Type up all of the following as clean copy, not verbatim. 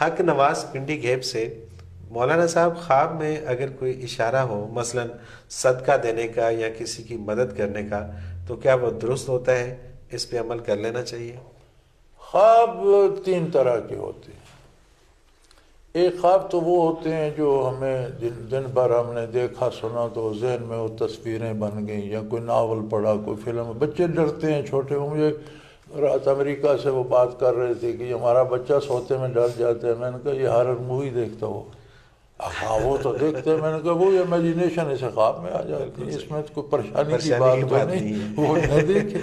حق نواز پنڈی گھیب سے، مولانا صاحب خواب میں اگر کوئی اشارہ ہو، مثلا صدقہ دینے کا یا کسی کی مدد کرنے کا، تو کیا وہ درست ہوتا ہے؟ اس پہ عمل کر لینا چاہیے؟ خواب تین طرح کے ہوتے ہیں۔ ایک خواب تو وہ ہوتے ہیں جو ہمیں دن بھر ہم نے دیکھا سنا تو ذہن میں وہ تصویریں بن گئیں، یا کوئی ناول پڑھا، کوئی فلم۔ بچے ڈرتے ہیں چھوٹے، مجھے رات امریکہ سے وہ بات کر رہے تھے کہ ہمارا بچہ سوتے میں ڈر جاتا ہے۔ میں نے کہا یہ ہارر مووی دیکھتا ہو۔ ہاں وہ تو دیکھتے ہیں۔ میں نے کہا وہ امیجنیشن اسے خواب میں آ جاتی ہے، اس میں تو کوئی پریشانی کی بات تو نہیں، وہ نہ دیکھے۔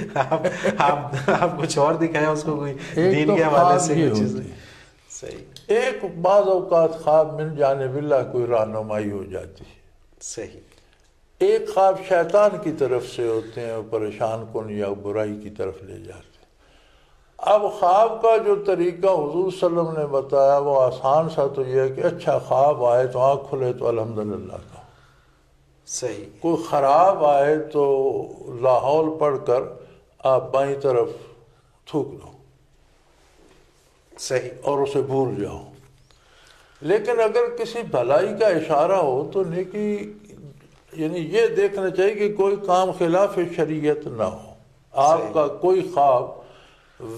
آپ کچھ اور دکھائیں اس کو، کوئی ایک دین تو کے حوالے خواب سے یہ کوئی چیز۔ ہوتی ہے، صحیح ایک بعض اوقات خواب من جانب اللہ کوئی رہنمائی ہو جاتی ہے، صحیح ایک خواب شیطان کی طرف سے ہوتے ہیں، پریشان کن یا برائی کی طرف لے جاتے ہیں۔ اب خواب کا جو طریقہ حضور صلی اللہ علیہ وسلم نے بتایا وہ آسان سا تو یہ ہے کہ اچھا خواب آئے تو آنکھ کھلے تو الحمدللہ کہو، صحیح کوئی خراب آئے تو لا حول پڑھ کر آپ بائیں طرف تھوک دو صحیح اور اسے بھول جاؤ۔ لیکن اگر کسی بھلائی کا اشارہ ہو تو نیکی، یعنی یہ دیکھنا چاہیے کہ کوئی کام خلاف شریعت نہ ہو۔ آپ کا کوئی خواب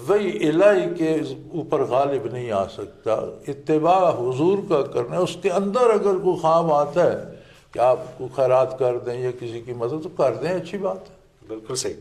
وہی الہی کے اوپر غالب نہیں آ سکتا، اتباع حضور کا کرنا ہے۔ اس کے اندر اگر کوئی خواب آتا ہے کہ آپ کو خیرات کر دیں یا کسی کی مدد تو کر دیں، اچھی بات ہے۔ بالکل صحیح۔